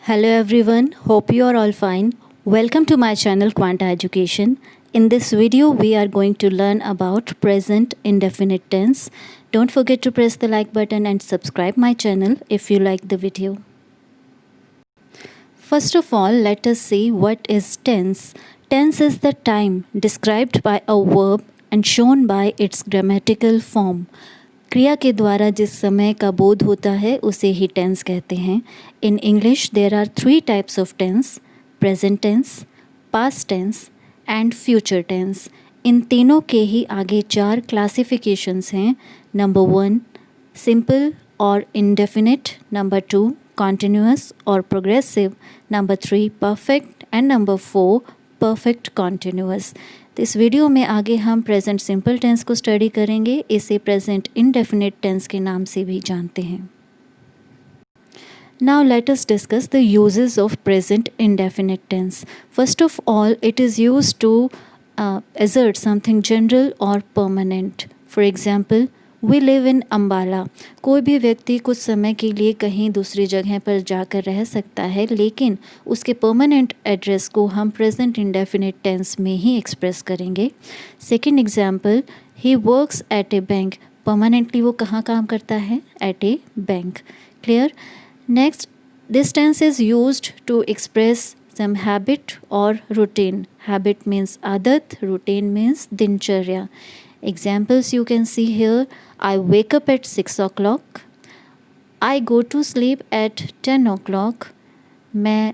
Hello everyone, hope you are all fine. Welcome to my channel Quanta Education. In this video, we are going to learn about present indefinite tense. Don't forget to press the like button and subscribe my channel if you like the video. First of all, let us see what is tense. Tense is the time described by a verb and shown by its grammatical form. क्रिया के द्वारा जिस समय का बोध होता है उसे ही टेंस कहते हैं. In English there are 3 types of tense: present tense, past tense and future tense. इन तीनों के ही आगे 4 क्लासिफिकेशंस हैं. नंबर 1 सिंपल और इंडेफिनिट, नंबर 2 कॉन्टिन्यूअस और progressive, number 3 perfect and number 4 perfect continuous. तो इस वीडियो में आगे हम प्रेजेंट सिंपल टेंस को स्टडी करेंगे. इसे प्रेजेंट इंडेफिनिट टेंस के नाम से भी जानते हैं. Now let us discuss the uses of present indefinite tense. First of all, it is used to assert something general or permanent. For example, we live in Ambala. कोई भी व्यक्ति कुछ समय के लिए कहीं दूसरी जगह पर जाकर रह सकता है, लेकिन उसके परमानेंट एड्रेस को हम प्रेजेंट इंडेफिनिट टेंस में ही एक्सप्रेस करेंगे. Second example, he works at a bank. Permanently वो कहाँ काम करता है? At a bank. Clear? Next, this tense is used to express some habit or routine. Habit means adat, routine means dincharya. Examples you can see here: I wake up at 6 o'clock. I go to sleep at 10 o'clock. मैं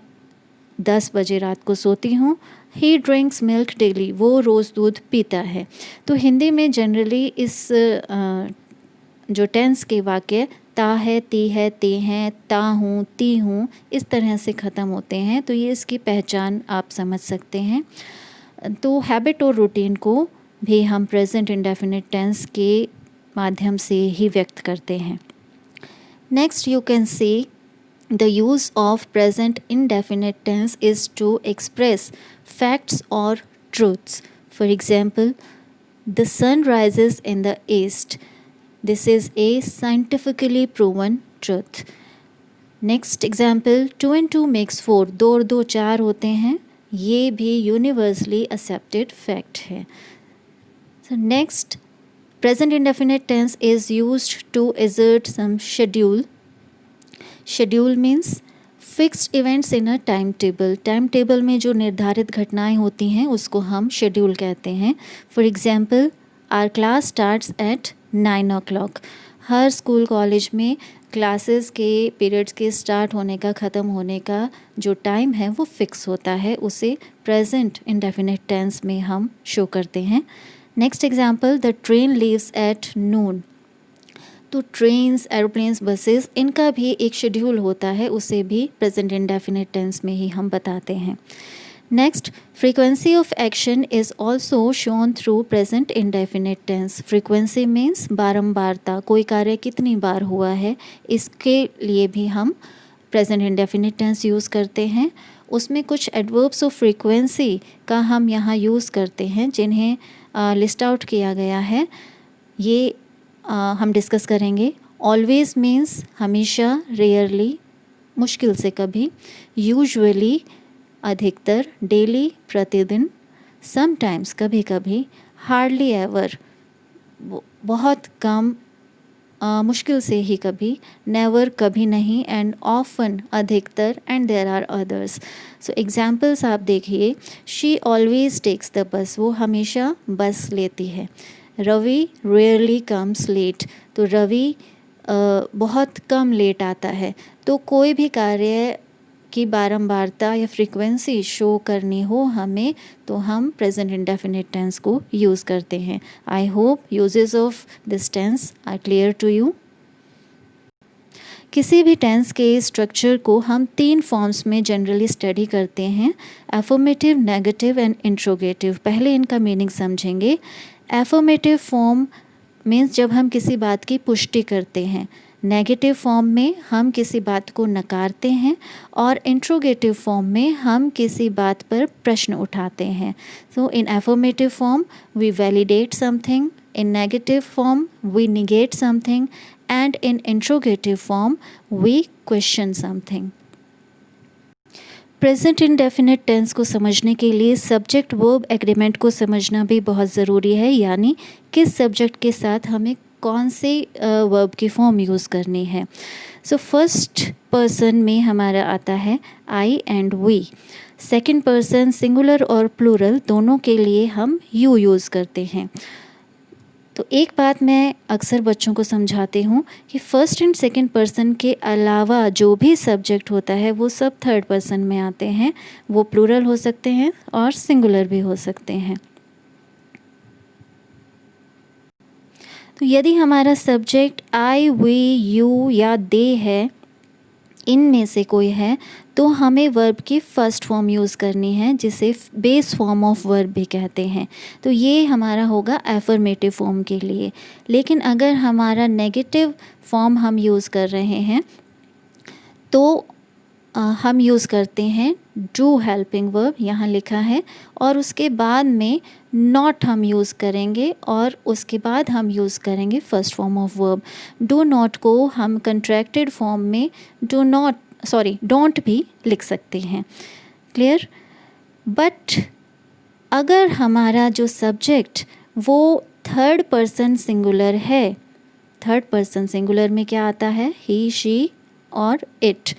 10 बजे रात को सोती हूँ. He drinks milk daily. वो रोज़ दूध पीता है. तो हिंदी में जनरली इस जो टेंस के वाक्य ता है, ती है, ते हैं, ता हूँ, ती हूँ, इस तरह से ख़त्म होते हैं. तो ये इसकी पहचान आप समझ सकते हैं. तो हैबिट और रूटीन को भी हम प्रेजेंट इंडेफिनिट टेंस के माध्यम से ही व्यक्त करते हैं. Next you can see the use of present indefinite tense is to express facts और truths. For example, the sun rises in the east. This is a scientifically proven truth. Next example, 2 and 2 makes 4. 2 और 2 4 होते हैं. ये भी universally accepted fact है. So next, present indefinite tense is used to assert some schedule. Schedule means fixed events in a timetable. Timetable में जो निर्धारित घटनाएं होती हैं उसको हम schedule कहते हैं. For example, our class starts at 9 o'clock. Her school college में क्लासेस के पीरियड्स के स्टार्ट होने का, ख़त्म होने का जो टाइम है वो फिक्स होता है. उसे प्रेजेंट इंडेफिनिट टेंस में हम शो करते हैं. Next example, the train leaves at noon. तो ट्रेन्स, एरोप्लेन्स, बसेस, इनका भी एक शेड्यूल होता है. उसे भी प्रेजेंट इंडेफिनिट टेंस में ही हम बताते हैं. Next, frequency of action is also shown through present indefinite tense. Frequency means बारंबारता, कोई कार्य कितनी बार हुआ है, इसके लिए भी हम present indefinite tense यूज़ करते हैं. उसमें कुछ adverbs of frequency का हम यहाँ यूज़ करते हैं जिन्हें लिस्ट आउट किया गया है. ये हम डिस्कस करेंगे. Always means हमेशा, rarely मुश्किल से कभी, usually अधिकतर, डेली प्रतिदिन, समटाइम्स कभी कभी, हार्डली एवर बहुत कम, मुश्किल से ही कभी, नेवर कभी नहीं, एंड ऑफन अधिकतर, and there are others. So examples आप देखिए. She always takes the bus. वो हमेशा बस लेती है. Ravi rarely comes late. तो रवि बहुत कम लेट आता है. तो कोई भी कार्य की बारंबारता या फ्रीक्वेंसी शो करनी हो हमें, तो हम प्रेजेंट इंडेफिनिट टेंस को यूज़ करते हैं. I hope uses of this tense are clear to you. किसी भी टेंस के स्ट्रक्चर को हम 3 फॉर्म्स में जनरली स्टडी करते हैं: एफर्मेटिव, नेगेटिव एंड इंट्रोगेटिव. पहले इनका मीनिंग समझेंगे. एफर्मेटिव फॉर्म मीन्स जब हम किसी बात की पुष्टि करते हैं. नेगेटिव फॉर्म में हम किसी बात को नकारते हैं, और इंट्रोगेटिव फॉर्म में हम किसी बात पर प्रश्न उठाते हैं. So in affirmative form we validate something, in negative form we negate something, and in interrogative form we question something. Present indefinite tense को समझने के लिए सब्जेक्ट वर्ब एग्रीमेंट को समझना भी बहुत ज़रूरी है, यानी किस सब्जेक्ट के साथ हमें कौन से वर्ब की फॉर्म यूज़ करनी है। सो फर्स्ट पर्सन में हमारा आता है I and we. Second person singular और प्लूरल दोनों के लिए हम यू यूज़ करते हैं। तो एक बात मैं अक्सर बच्चों को समझाती हूँ कि फर्स्ट एंड सेकंड पर्सन के अलावा जो भी सब्जेक्ट होता है वो सब थर्ड पर्सन में आते हैं। वो प्लूरल हो सकते हैं और सिंगुलर भी हो सकते हैं। तो यदि हमारा सब्जेक्ट आई, वी, यू या दे है, इनमें से कोई है, तो हमें वर्ब की फ़र्स्ट फॉर्म यूज़ करनी है, जिसे बेस फॉर्म ऑफ वर्ब भी कहते हैं। तो ये हमारा होगा एफर्मेटिव फॉर्म के लिए। लेकिन अगर हमारा नेगेटिव फॉर्म हम यूज़ कर रहे हैं तो हम यूज़ करते हैं डू हेल्पिंग वर्ब, यहाँ लिखा है, और उसके बाद में नॉट हम यूज़ करेंगे और उसके बाद हम यूज़ करेंगे first form of verb. Do not को हम कंट्रैक्टेड फॉर्म में डोंट भी लिख सकते हैं। क्लियर? बट अगर हमारा जो सब्जेक्ट वो थर्ड पर्सन सिंगुलर है, थर्ड पर्सन सिंगुलर में क्या आता है? ही, शी और इट,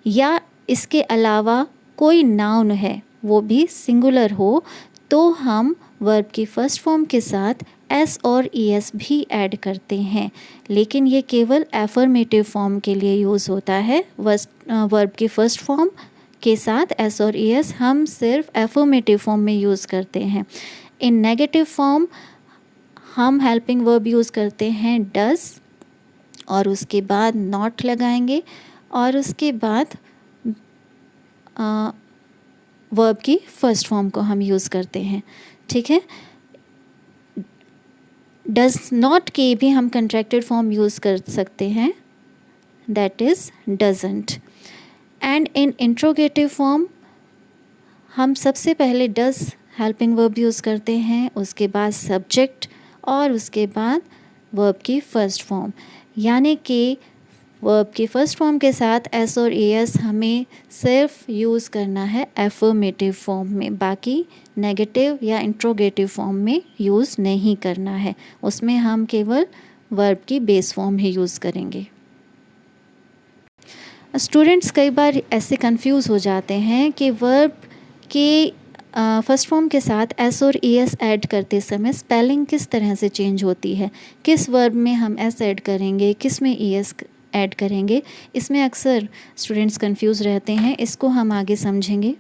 या इसके अलावा कोई नाउन है वो भी सिंगुलर हो, तो हम वर्ब की फ़र्स्ट फॉर्म के साथ एस और ई एस भी ऐड करते हैं। लेकिन ये केवल एफर्मेटिव फॉर्म के लिए यूज़ होता है। वर्ब की फ़र्स्ट फॉर्म के साथ एस और ई एस हम सिर्फ एफर्मेटिव फॉर्म में यूज़ करते हैं। इन नेगेटिव फॉर्म हम हेल्पिंग वर्ब यूज़ करते हैं डज़, और उसके बाद नॉट लगाएंगे, और उसके बाद वर्ब की फ़र्स्ट फॉर्म को हम यूज़ करते हैं। ठीक है? डज़ नॉट के भी हम कंट्रैक्टेड फॉर्म यूज़ कर सकते हैं, that is doesn't. And in interrogative form हम सबसे पहले डज़ हेल्पिंग वर्ब यूज़ करते हैं, उसके बाद सब्जेक्ट, और उसके बाद वर्ब की फ़र्स्ट फॉर्म। यानी कि वर्ब की फ़र्स्ट फॉर्म के साथ एस और ए एस हमें सिर्फ यूज़ करना है एफर्मेटिव फॉर्म में, बाकी नेगेटिव या इंट्रोगेटिव फॉर्म में यूज़ नहीं करना है। उसमें हम केवल वर्ब की बेस फॉर्म ही यूज़ करेंगे। स्टूडेंट्स कई बार ऐसे कंफ्यूज हो जाते हैं कि वर्ब के फर्स्ट फॉर्म के साथ एस और ई एस ऐड करते समय स्पेलिंग किस तरह से चेंज होती है, किस वर्ब में हम एस ऐड करेंगे, किस में ई एस ऐड करेंगे। इसमें अक्सर स्टूडेंट्स कंफ्यूज रहते हैं, इसको हम आगे समझेंगे।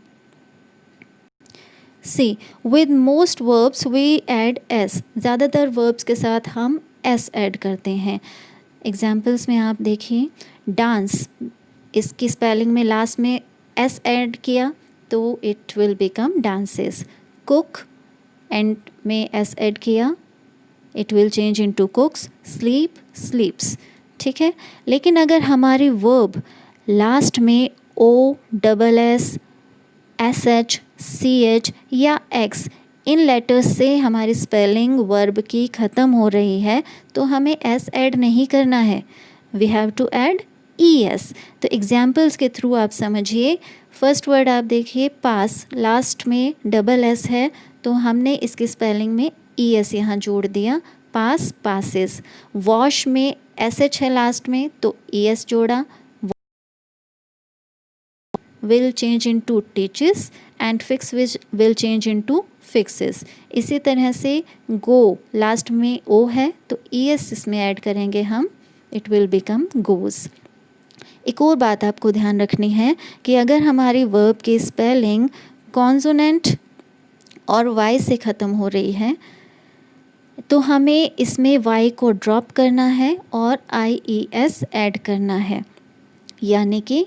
See, with most verbs we add S, ज़्यादातर वर्ब्स के साथ हम एस ऐड करते हैं। एग्जाम्पल्स में आप देखिए, डांस, इसकी स्पेलिंग में लास्ट में एस ऐड किया तो it will become dances. Cook, end में एस ऐड किया, it will change into cooks. Sleep, sleeps. ठीक है? लेकिन अगर हमारी वर्ब लास्ट में O, double S, S H, C H या एक्स इन लेटर्स से हमारी स्पेलिंग वर्ब की ख़त्म हो रही है, तो हमें एस ऐड नहीं करना है, we have to add E S. तो एग्जाम्पल्स के थ्रू आप समझिए। फर्स्ट वर्ड आप देखिए, पास, लास्ट में डबल एस है तो हमने इसकी स्पेलिंग में ई एस यहाँ जोड़ दिया, पास, पासेस। वॉश में एस एच है लास्ट में तो ई एस जोड़ा, will change into teaches and fix will change into fixes। इसी तरह से go लास्ट में o है तो es इसमें ऐड करेंगे हम, it will become goes। एक और बात आपको ध्यान रखनी है कि अगर हमारी वर्ब की स्पेलिंग कॉन्सोनेंट और y से ख़त्म हो रही है तो हमें इसमें y को ड्रॉप करना है और IES ऐड करना है, यानी कि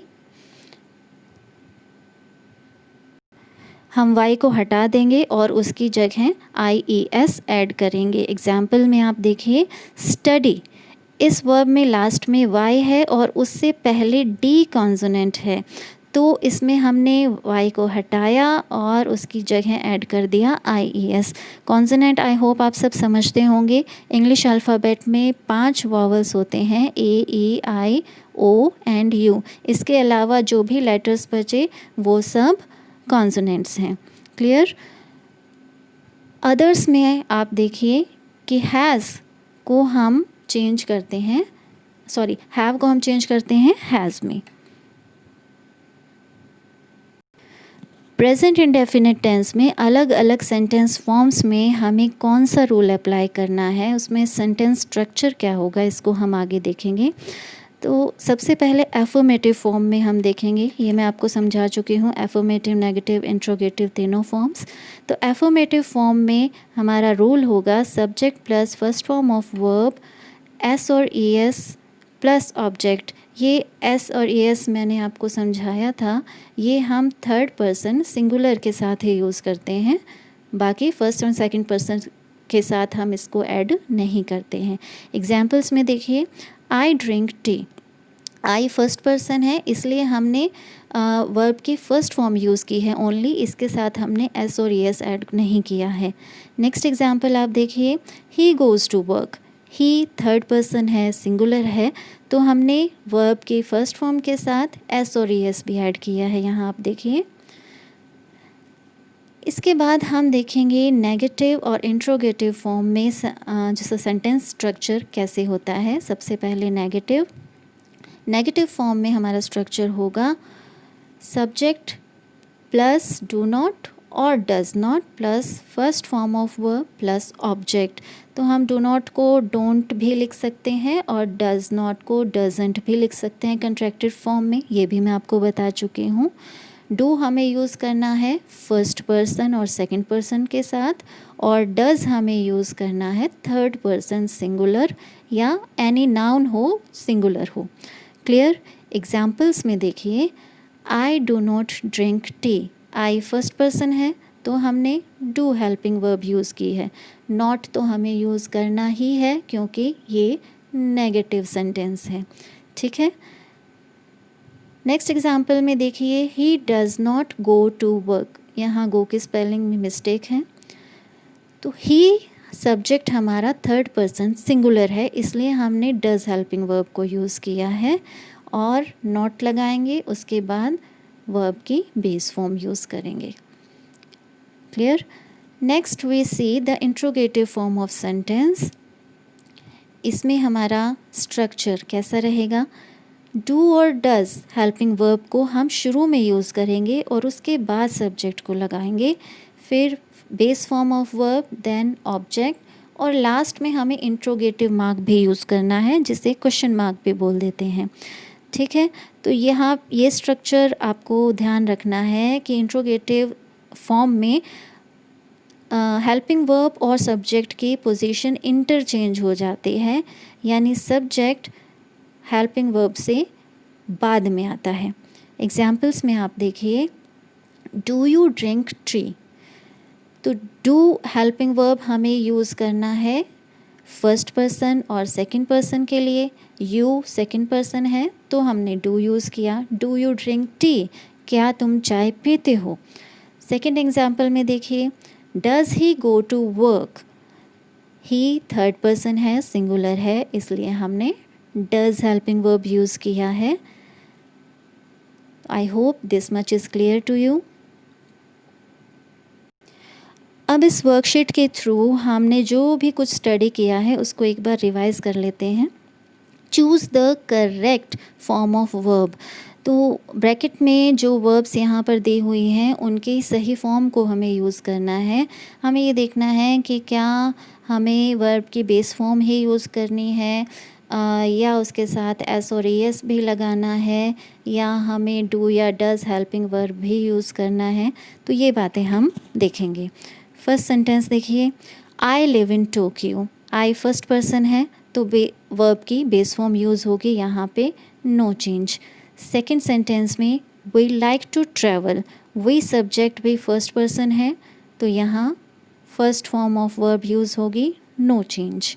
हम y को हटा देंगे और उसकी जगह IES ऐड करेंगे। एग्जाम्पल में आप देखिए, स्टडी, इस वर्ब में लास्ट में y है और उससे पहले D कॉन्सोनेंट है तो इसमें हमने वाई को हटाया और उसकी जगह ऐड कर दिया IES। कॉन्सोनेंट आई होप आप सब समझते होंगे। इंग्लिश अल्फ़ाबेट में 5 वॉवल्स होते हैं, A, E, I, O and U। इसके अलावा जो भी लेटर्स बचे वो सब कॉन्सोनेंट्स हैं। क्लियर? अदर्स में आप देखिए कि हैज़ को हम चेंज करते हैं, सॉरी हैव को हम चेंज करते हैं हैज़ में। प्रेजेंट इंडेफिनिट टेंस में अलग अलग सेंटेंस फॉर्म्स में हमें कौन सा रूल अप्लाई करना है, उसमें सेंटेंस स्ट्रक्चर क्या होगा, इसको हम आगे देखेंगे। तो सबसे पहले एफर्मेटिव फॉर्म में हम देखेंगे, ये मैं आपको समझा चुकी हूँ, एफर्मेटिव, नेगेटिव, इंट्रोगेटिव तीनों फॉर्म्स। तो एफर्मेटिव फॉर्म में हमारा रूल होगा subject plus first form of verb, S और ES प्लस ऑब्जेक्ट। ये एस और ES मैंने आपको समझाया था, ये हम थर्ड पर्सन सिंगुलर के साथ ही यूज़ करते हैं, बाकी फर्स्ट और सेकंड पर्सन के साथ हम इसको ऐड नहीं करते हैं। एग्जाम्पल्स में देखिए, I drink tea. I first person है इसलिए हमने वर्ब की फ़र्स्ट फॉर्म यूज़ की है ओनली, इसके साथ हमने एस और ES ऐड नहीं किया है। नेक्स्ट एग्जाम्पल आप देखिए, he goes to work. He third person है, सिंगुलर है, तो हमने वर्ब की फ़र्स्ट फॉर्म के साथ एस और ES भी ऐड किया है, यहाँ आप देखिए। इसके बाद हम देखेंगे नेगेटिव और इंट्रोगेटिव फॉर्म में जैसा सेंटेंस स्ट्रक्चर कैसे होता है। सबसे पहले नेगेटिव फॉर्म में हमारा स्ट्रक्चर होगा सब्जेक्ट प्लस डू नॉट और does not plus first form of verb plus object. तो हम डू नॉट को डोंट भी लिख सकते हैं और डज नॉट को डजेंट भी लिख सकते हैं कंट्रैक्टेड फॉर्म में, ये भी मैं आपको बता चुकी हूँ। डू हमें यूज़ करना है फर्स्ट पर्सन और सेकंड पर्सन के साथ, और डज़ हमें यूज़ करना है थर्ड पर्सन सिंगुलर या एनी नाउन हो, सिंगुलर हो। क्लियर? एग्जाम्पल्स में देखिए, I do not drink tea. I first person है तो हमने डू हेल्पिंग वर्ब यूज़ की है, नॉट तो हमें यूज़ करना ही है क्योंकि ये नेगेटिव सेंटेंस है। ठीक है, नेक्स्ट एग्जाम्पल में देखिए, he does not go to work. यहाँ गो की स्पेलिंग में मिस्टेक है, तो ही सब्जेक्ट हमारा थर्ड पर्सन सिंगुलर है इसलिए हमने डज़ हेल्पिंग वर्ब को यूज़ किया है और नॉट लगाएंगे, उसके बाद वर्ब की बेस फॉर्म यूज़ करेंगे। Clear? Next we see the interrogative form of sentence. इसमें हमारा स्ट्रक्चर कैसा रहेगा, डू और डज़ हेल्पिंग वर्ब को हम शुरू में यूज़ करेंगे और उसके बाद सब्जेक्ट को लगाएंगे, फिर base form of verb, then object, और लास्ट में हमें इंट्रोगेटिव मार्क भी यूज़ करना है जिसे क्वेश्चन मार्क भी बोल देते हैं। ठीक है, तो यहाँ ये स्ट्रक्चर आपको ध्यान रखना है कि इंट्रोगेटिव फॉर्म में हेल्पिंग वर्ब और सब्जेक्ट की पोजीशन इंटरचेंज हो जाती है, यानी सब्जेक्ट हेल्पिंग वर्ब से बाद में आता है। एग्जाम्पल्स में आप देखिए, डू यू ड्रिंक टी। तो डू हेल्पिंग वर्ब हमें यूज़ करना है फर्स्ट पर्सन और सेकंड पर्सन के लिए, यू सेकंड पर्सन है तो हमने डू यूज़ किया। डू यू ड्रिंक टी, क्या तुम चाय पीते हो। सेकंड एग्जाम्पल में देखिए, does he go to work. He third person है, सिंगुलर है, इसलिए हमने डज़ हेल्पिंग वर्ब यूज़ किया है। I hope this much is clear to you. अब इस वर्कशीट के थ्रू हमने जो भी कुछ स्टडी किया है उसको एक बार रिवाइज़ कर लेते हैं। Choose the correct form of verb. तो ब्रैकेट में जो वर्ब्स यहाँ पर दी हुई हैं उनके सही फॉर्म को हमें यूज़ करना है। हमें ये देखना है कि क्या हमें वर्ब की बेस फॉर्म ही यूज़ करनी है या उसके साथ एस और ES भी लगाना है, या हमें डू या डज़ हेल्पिंग वर्ब भी यूज़ करना है। तो ये बातें हम देखेंगे। फर्स्ट सेंटेंस देखिए, I live in Tokyo. I first person है तो वर्ब की बेस फॉर्म यूज़ होगी, यहाँ पे नो चेंज। सेकेंड सेंटेंस में, we like to travel. We subject भी फर्स्ट पर्सन है तो यहाँ first form of verb use होगी, no change.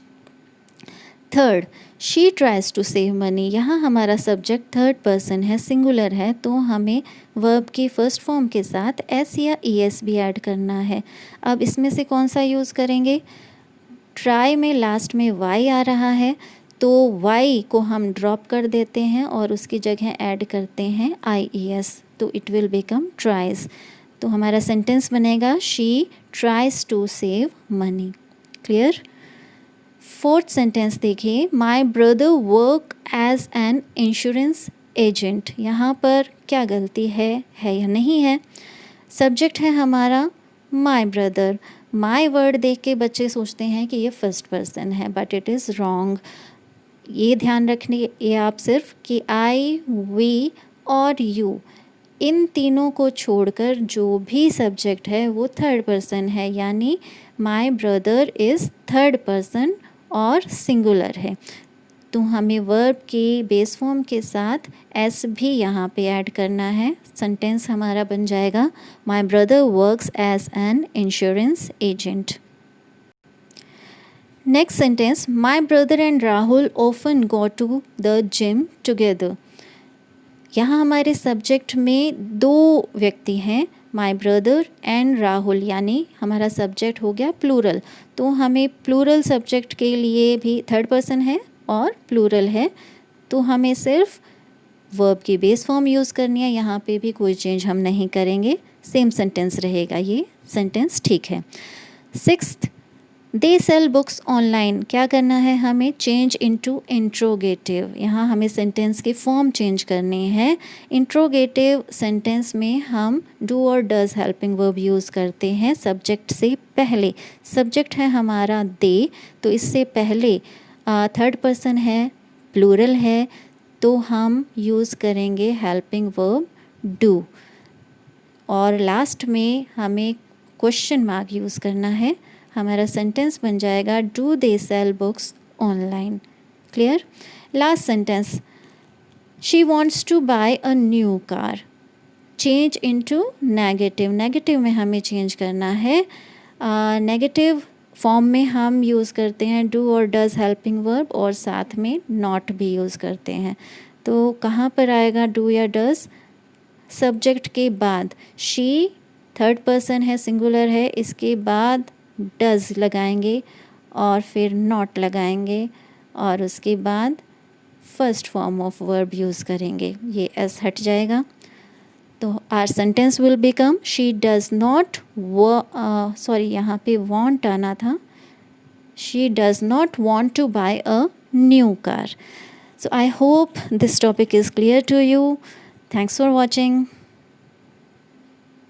Third, she tries to save money, यहाँ हमारा सब्जेक्ट थर्ड पर्सन है, सिंगुलर है, तो हमें वर्ब की फर्स्ट फॉर्म के साथ एस या ई एस भी ऐड करना है। अब इसमें से कौन सा यूज़ करेंगे? ट्राई में लास्ट में वाई आ रहा है, तो वाई को हम ड्रॉप कर देते हैं और उसकी जगह ऐड करते हैं आई ई एस, तो इट विल बिकम ट्राइज। तो हमारा सेंटेंस बनेगा she tries to save money. Clear? Fourth sentence देखिए, my brother work as an insurance agent. यहाँ पर क्या गलती है या नहीं है? सब्जेक्ट है हमारा माई ब्रदर। माई वर्ड देख के बच्चे सोचते हैं कि ये फर्स्ट पर्सन है, बट इट इज़ रॉन्ग। ये ध्यान रखने ये आप सिर्फ कि आई, वी और यू, इन तीनों को छोड़कर जो भी सब्जेक्ट है वो थर्ड पर्सन है, यानी my brother is third person और सिंगुलर है। तो हमें वर्ब के बेस फॉर्म के साथ एस भी यहाँ पे ऐड करना है। सेंटेंस हमारा बन जाएगा my brother works as an insurance agent. Next sentence, my brother and Rahul often go to the gym together. यहाँ हमारे सब्जेक्ट में दो व्यक्ति हैं, माई ब्रदर एंड राहुल, यानी हमारा सब्जेक्ट हो गया प्लूरल। तो हमें प्लूरल सब्जेक्ट के लिए भी थर्ड पर्सन है और प्लूरल है, तो हमें सिर्फ वर्ब की बेस फॉर्म यूज़ करनी है। यहाँ पे भी कोई चेंज हम नहीं करेंगे, सेम सेंटेंस रहेगा, ये सेंटेंस ठीक है। सिक्स्थ, दे सेल बुक्स ऑनलाइन। क्या करना है हमें? Change into interrogative. यहाँ हमें सेंटेंस की फॉर्म चेंज करनी है। इंट्रोगेटिव सेंटेंस में हम डू और डज हेल्पिंग वर्ब यूज़ करते हैं सब्जेक्ट से पहले। सब्जेक्ट है हमारा दे, तो इससे पहले थर्ड पर्सन है, प्लूरल है, तो हम यूज़ करेंगे हेल्पिंग वर्ब डू, और लास्ट में हमें क्वेश्चन मार्क यूज़ करना है। हमारा सेंटेंस बन जाएगा do they sell books online. Clear? Last sentence, she wants to buy a new car. Change into negative. Negative में हमें चेंज करना है। नेगेटिव फॉर्म में हम यूज़ करते हैं डू और डज हेल्पिंग वर्ब, और साथ में नॉट भी यूज़ करते हैं। तो कहाँ पर आएगा डू या डज? सब्जेक्ट के बाद शी थर्ड पर्सन है, सिंगुलर है, इसके बाद डज लगाएंगे और फिर नॉट लगाएंगे, और उसके बाद first form of verb use करेंगे, ये एस हट जाएगा। तो our sentence will become she does not sorry यहाँ पे वॉन्ट आना था, she does not want to buy a new car. So I hope this topic is clear to you. Thanks for watching.